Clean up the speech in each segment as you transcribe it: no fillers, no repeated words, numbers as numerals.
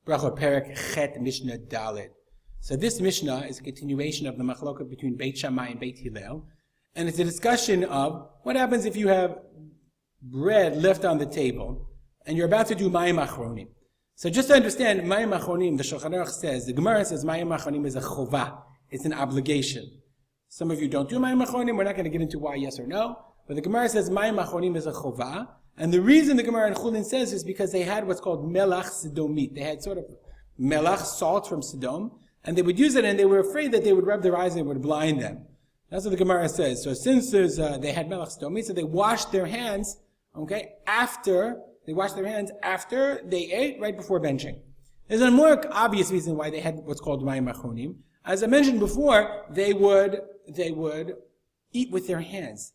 Berachot Perek Chet Mishnah Dalet. So this Mishnah is a continuation of the machloket between Beit Shammai and Beit Hillel, and it's a discussion of what happens if you have bread left on the table and you're about to do Mayim Achronim. So just to understand, Mayim Achronim, the Shulchan Aruch says, the Gemara says Mayim Achronim is a chovah, it's an obligation. Some of you don't do Mayim Achronim, we're not going to get into why yes or no, but the Gemara says Mayim Achronim is a chovah, and the reason the Gemara in Chulin says is because they had what's called melach sidomit. They had sort of melach, salt from Sodom, and they would use it, and they were afraid that they would rub their eyes and it would blind them. That's what the Gemara says. So since they had melach sidomit, so they washed their hands, after they ate, right before benching. There's a more obvious reason why they had what's called Mayim Achronim. As I mentioned before, they would eat with their hands.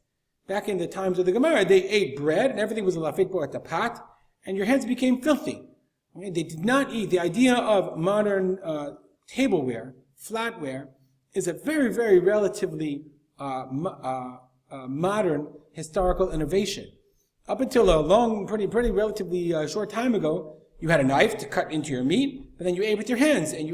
Back in the times of the Gemara, they ate bread, and everything was a lafit bo at the pot, and your hands became filthy. They did not eat. The idea of modern tableware, flatware, is a very, very relatively modern historical innovation. Up until a long, pretty relatively short time ago, you had a knife to cut into your meat, but then you ate with your hands, and you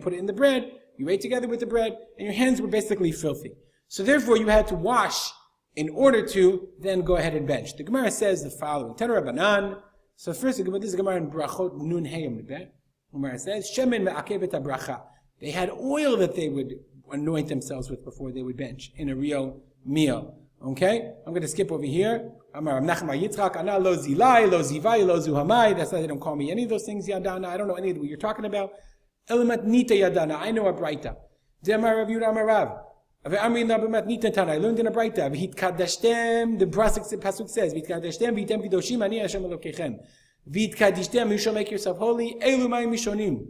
put it in the bread, you ate together with the bread, and your hands were basically filthy. So therefore, you had to wash in order to then go ahead and bench. The Gemara says the following: Tana Rabbanan. So first, this is Gemara in Berachot Nun Heyam. The Gemara says Shemen me'akev et habracha. They had oil that they would anoint themselves with before they would bench in a real meal. Okay, I'm going to skip over here. Amar Nachma Yitzchak Ana lo zilai lo zivai lo zuhamai. That's why they don't call me any of those things. Yadana. I don't know any of what you're talking about. Elamat nita yadana. I know a braita. Demar Rav Yudah Amar Rav. I learned in a braita. V'hitkadashtem. The pasuk says, "V'hitkadashtem v'hitem kidoshim ani Hashem Elokechem." V'hitkadishtem, you shall make yourself holy. Elu mayim mishonim.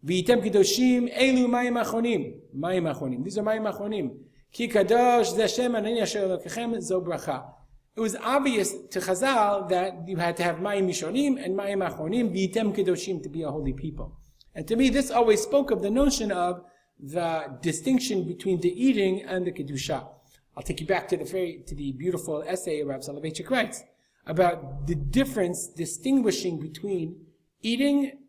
V'hitem kidoshim. Elu mayim achronim. Mayim achronim. These are mayim achronim. Ki kadosh Hashem ani Hashem Elokechem zo bracha. It was obvious to Chazal that you had to have mayim mishonim and mayim achronim. V'hitem kidoshim to be a holy people. And to me, this always spoke of the notion of the distinction between the eating and the kedusha. I'll take you back to the beautiful essay Rav Soloveitchik writes about the difference distinguishing between eating,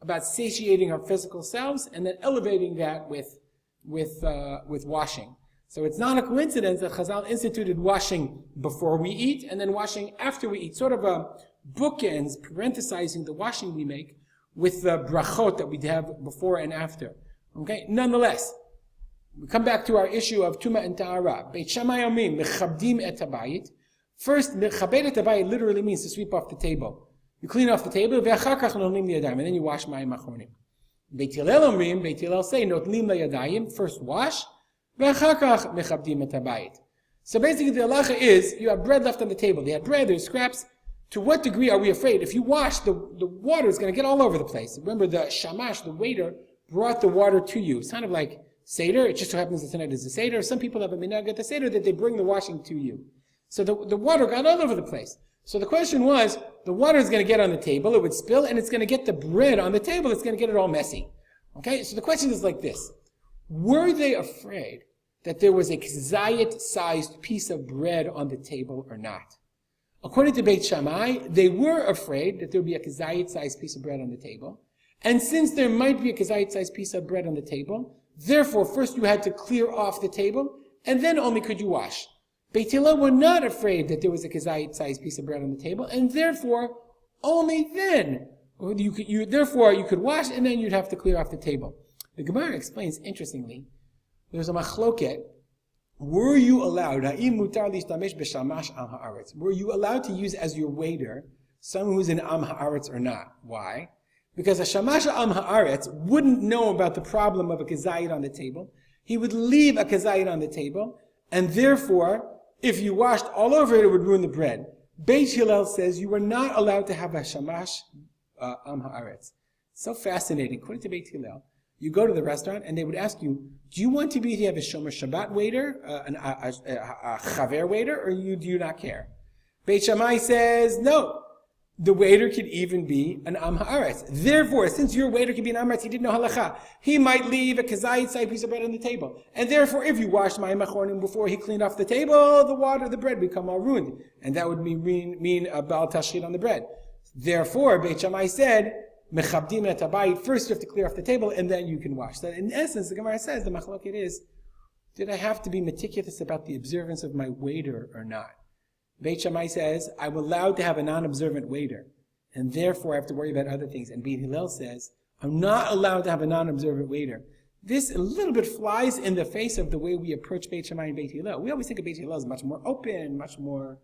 about satiating our physical selves, and then elevating that with washing. So it's not a coincidence that Chazal instituted washing before we eat and then washing after we eat, sort of a bookends, parenthesizing the washing we make with the brachot that we have before and after. Okay, nonetheless, we come back to our issue of Tuma and Ta'ara. Beit Shammai omrim, mechabdim et habayit. First, mechabed et habayit literally means to sweep off the table. You clean off the table, ve'achar kach notlim liyadayim, and then you wash Mayim Achronim. Beit Hillel omrim, Beit Hillel say, notlim liyadayim, first wash, ve'achar kach mechabdim et habayit. So basically the halacha is, you have bread left on the table. They had bread, there's scraps. To what degree are we afraid? If you wash, the water is going to get all over the place. Remember, the shamash, the waiter, brought the water to you. It's kind of like Seder. It just so happens that tonight is a Seder. Some people have a minhag at the Seder that they bring the washing to you. So the water got all over the place. So the question was, the water is going to get on the table, it would spill, and it's going to get the bread on the table, it's going to get it all messy. Okay, so the question is like this. Were they afraid that there was a kzayit-sized piece of bread on the table or not? According to Beit Shammai, they were afraid that there would be a kzayit-sized piece of bread on the table. And since there might be a kazayit-sized piece of bread on the table, therefore first you had to clear off the table, and then only could you wash. Beit Hillel were not afraid that there was a kazayit-sized piece of bread on the table, and therefore only then you could wash, and then you'd have to clear off the table. The Gemara explains interestingly. There's a machloket. Were you allowed? Were you allowed to use as your waiter someone who's in Am Haaretz or not? Why? Because a shamash am haaretz wouldn't know about the problem of a kazayit on the table. He would leave a kazayit on the table, and therefore, if you washed all over it, it would ruin the bread. Beit Hillel says you were not allowed to have a shamash am haaretz. So fascinating. According to Beit Hillel, you go to the restaurant and they would ask you, do you want to have a shomer Shabbat waiter, a chaver waiter, or do you not care? Beit Shammai says no. The waiter could even be an Am Haaretz. Therefore, since your waiter could be an Am Haaretz, he didn't know halacha. He might leave a kazayit-sized piece of bread on the table. And therefore, if you washed Mayim Achronim before he cleaned off the table, the bread become all ruined. And that would mean a Baal Tashchit on the bread. Therefore, Beit Shammai said, mechabdim et habayit. First you have to clear off the table, and then you can wash. So in essence, the Gemara says, the machloket is, did I have to be meticulous about the observance of my waiter or not? Beit Shammai says, I'm allowed to have a non-observant waiter, and therefore I have to worry about other things. And Beit Hillel says, I'm not allowed to have a non-observant waiter. This a little bit flies in the face of the way we approach Beit Shammai and Beit Hillel. We always think of Beit Hillel as much more open, much more,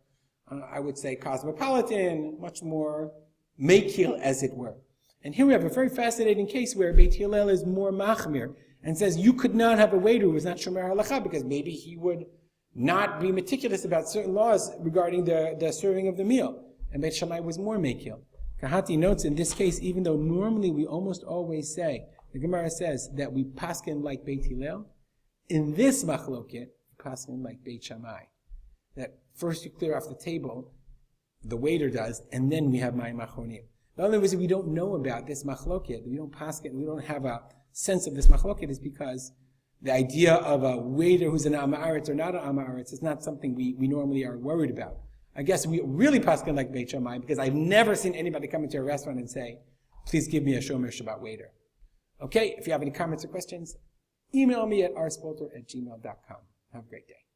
I would say, cosmopolitan, much more makil, as it were. And here we have a very fascinating case where Beit Hillel is more machmir and says you could not have a waiter who was not shomer halacha because maybe he would not be meticulous about certain laws regarding the serving of the meal. And Beit Shammai was more makil. Kahati notes in this case, even though normally we almost always say, the Gemara says that we paskin like Beit Hillel, in this machloket, paskin like Beit Shammai. That first you clear off the table, the waiter does, and then we have Mayim Achronim. The only reason we don't know about this machloket, we don't paskin, we don't have a sense of this machloket is because the idea of a waiter who's an Amaretz or not an Amaretz is not something we normally are worried about. I guess we really paskin like Beit Shammai because I've never seen anybody come into a restaurant and say, please give me a Shomer Shabbat waiter. Okay, if you have any comments or questions, email me at rspolter@gmail.com. Have a great day.